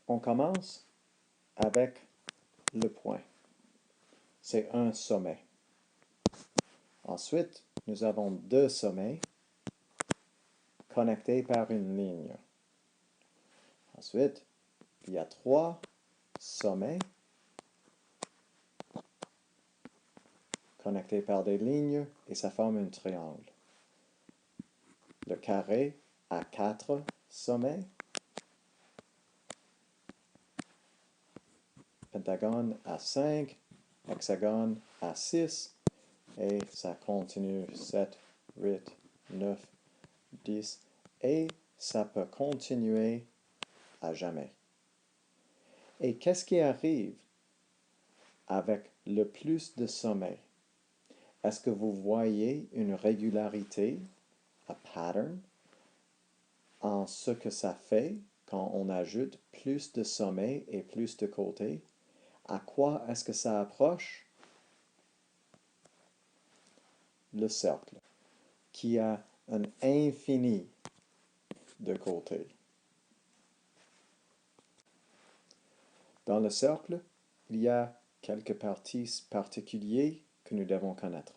On commence avec le point. C'est un sommet. Ensuite, nous avons deux sommets connectés par une ligne. Ensuite, il y a trois sommets connectés par des lignes et ça forme un triangle. Le carré a quatre sommets. Pentagone a 5, hexagone a 6, et ça continue 7, 8, 9, 10, et ça peut continuer à jamais. Et qu'est-ce qui arrive avec le plus de sommets? Est-ce que vous voyez une régularité, un pattern, en ce que ça fait quand on ajoute plus de sommets et plus de côtés? À quoi est-ce que ça approche? Le cercle, qui a un infini de côtés. Dans le cercle, il y a quelques parties particulières que nous devons connaître.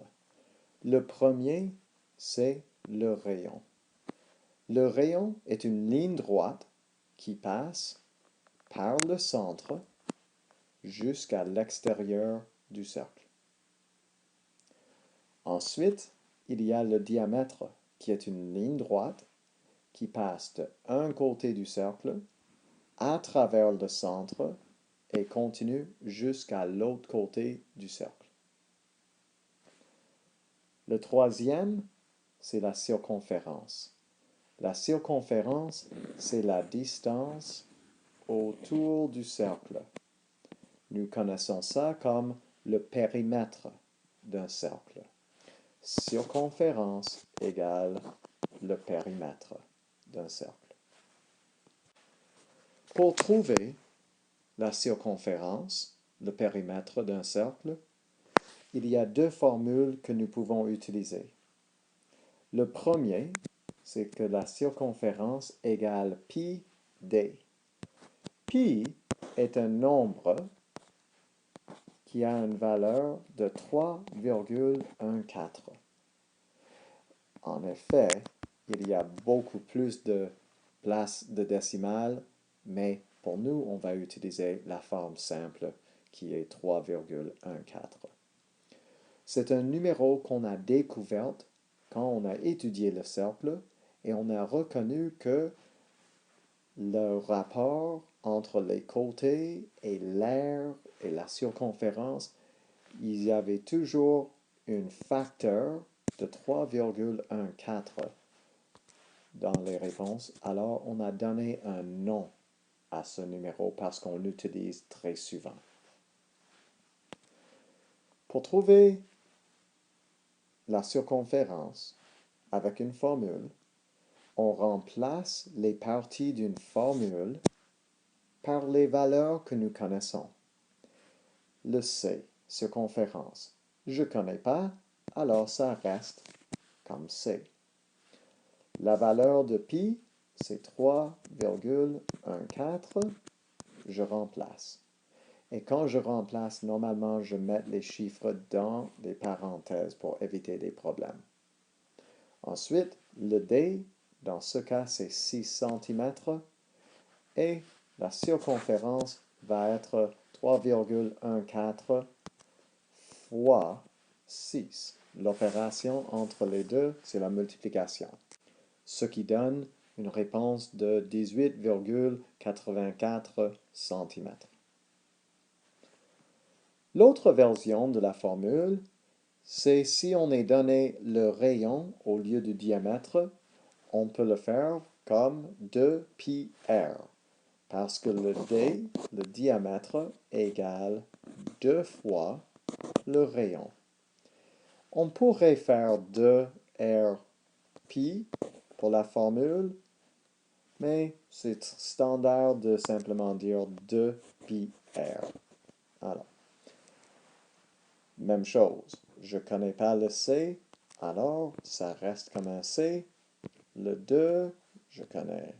Le premier, c'est le rayon. Le rayon est une ligne droite qui passe par le centre jusqu'à l'extérieur du cercle. Ensuite, il y a le diamètre, qui est une ligne droite qui passe d'un côté du cercle à travers le centre et continue jusqu'à l'autre côté du cercle. Le troisième, c'est la circonférence. La circonférence, c'est la distance autour du cercle. Nous connaissons ça comme le périmètre d'un cercle. Circonférence égale le périmètre d'un cercle. Pour trouver la circonférence, le périmètre d'un cercle, il y a deux formules que nous pouvons utiliser. Le premier, c'est que la circonférence égale pi d. Pi est un nombre qui a une valeur de 3,14. En effet, il y a beaucoup plus de places de décimales, mais pour nous, on va utiliser la forme simple qui est 3,14. C'est un numéro qu'on a découvert quand on a étudié le cercle et on a reconnu que le rapport entre les côtés et l'aire et la circonférence, il y avait toujours un facteur de 3,14 dans les réponses. Alors, on a donné un nom à ce numéro parce qu'on l'utilise très souvent. Pour trouver la circonférence avec une formule, on remplace les parties d'une formule par les valeurs que nous connaissons. Le C, circonférence, je ne connais pas, alors ça reste comme C. La valeur de pi, c'est 3,14, je remplace. Et quand je remplace, normalement, je mets les chiffres dans des parenthèses pour éviter des problèmes. Ensuite, le D, dans ce cas, c'est 6 cm et la circonférence va être 3,14 fois 6. L'opération entre les deux, c'est la multiplication, ce qui donne une réponse de 18,84 cm. L'autre version de la formule, c'est si on est donné le rayon au lieu du diamètre, on peut le faire comme 2πr, parce que le d, le diamètre, égale 2 fois le rayon. On pourrait faire 2r pi pour la formule, mais c'est standard de simplement dire 2πr. Alors, même chose, je ne connais pas le C, alors ça reste comme un C. Le 2, je connais.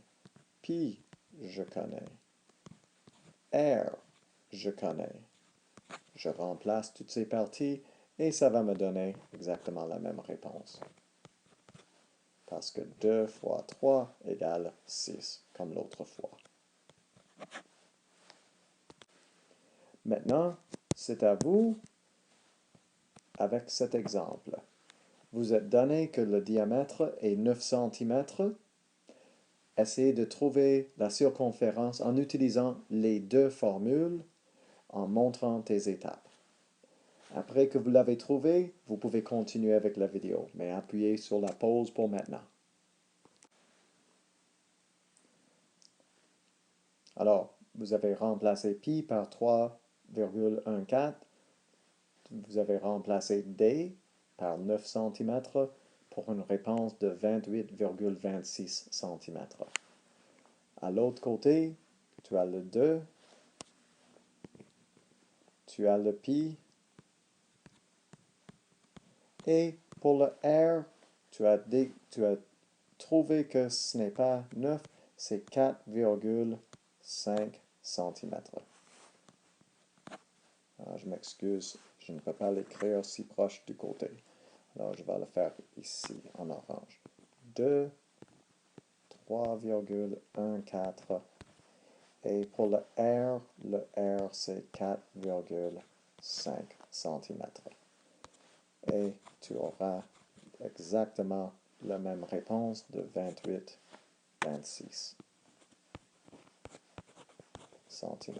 Pi, je connais. R, je connais. Je remplace toutes ces parties et ça va me donner exactement la même réponse. Parce que 2 fois 3 égale 6, comme l'autre fois. Maintenant, c'est à vous avec cet exemple. Vous êtes donné que le diamètre est 9 cm. Essayez de trouver la circonférence en utilisant les deux formules en montrant tes étapes. Après que vous l'avez trouvé, vous pouvez continuer avec la vidéo, mais appuyez sur la pause pour maintenant. Alors, vous avez remplacé pi par 3,14. Vous avez remplacé d par 9 cm pour une réponse de 28,26 cm. À l'autre côté, tu as le 2, tu as le pi, et pour le r, tu as trouvé que ce n'est pas 9, c'est 4,5 cm. Alors, je m'excuse, je ne peux pas l'écrire si proche du côté. Alors, je vais le faire ici, en orange. 2, 3,14. Et pour le R c'est 4,5 cm. Et tu auras exactement la même réponse de 28,26 cm.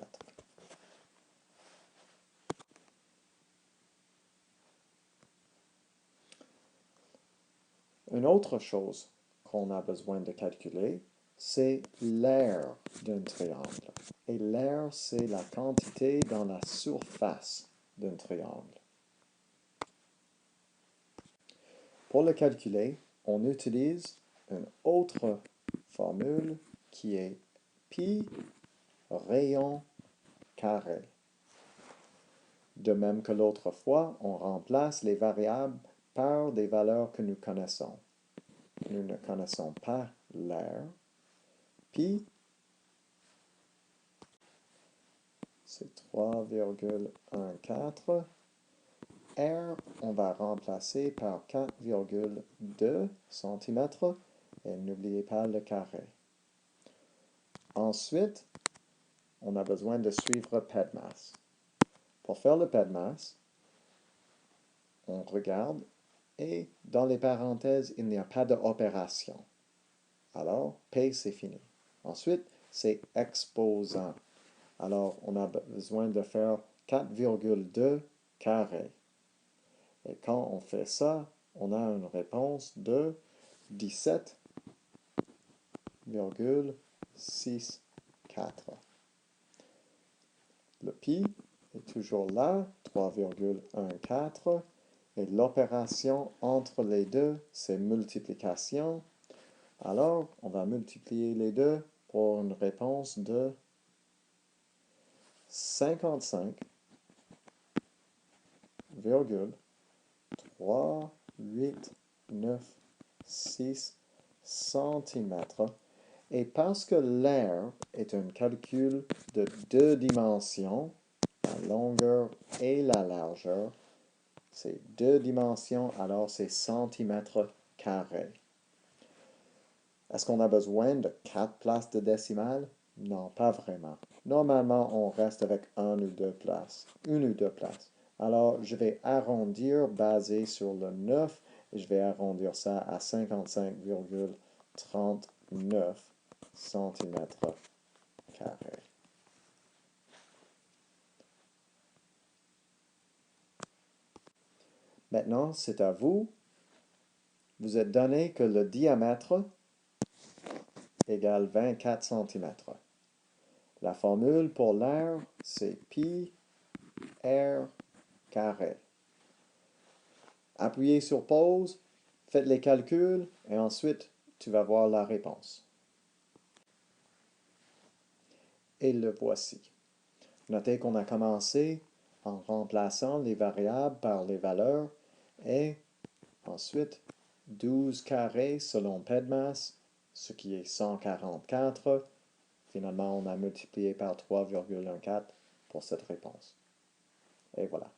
Une autre chose qu'on a besoin de calculer, c'est l'aire d'un triangle. Et l'aire, c'est la quantité dans la surface d'un triangle. Pour le calculer, on utilise une autre formule qui est pi rayon carré. De même que l'autre fois, on remplace les variables par des valeurs que nous connaissons. Nous ne connaissons pas l'aire. Pi, c'est 3,14. R, on va remplacer par 4,2 cm. Et n'oubliez pas le carré. Ensuite, on a besoin de suivre PEDMAS. Pour faire le PEDMAS, on regarde et dans les parenthèses, il n'y a pas d'opération. Alors, P, c'est fini. Ensuite, c'est exposant. Alors, on a besoin de faire 4,2 carré. Et quand on fait ça, on a une réponse de 17,64. Le pi est toujours là, 3,14. Et l'opération entre les deux, c'est multiplication. Alors, on va multiplier les deux pour une réponse de 55,389,6 cm. Et parce que l'aire est un calcul de deux dimensions, la longueur et la largeur, c'est deux dimensions, alors c'est centimètres carrés. Est-ce qu'on a besoin de 4 places de décimales? Non, pas vraiment. Normalement, on reste avec une ou deux places. Alors, je vais arrondir basé sur le 9 et je vais arrondir ça à 55,39 cm carrés. Maintenant, c'est à vous. Vous êtes donné que le diamètre égale 24 cm. La formule pour l'aire, c'est pi r carré. Appuyez sur pause, faites les calculs et ensuite tu vas voir la réponse. Et le voici. Notez qu'on a commencé en remplaçant les variables par les valeurs et ensuite 12 carrés selon PEDMAS, ce qui est 144, Finalement, on a multiplié par 3,14 pour cette réponse. Et voilà.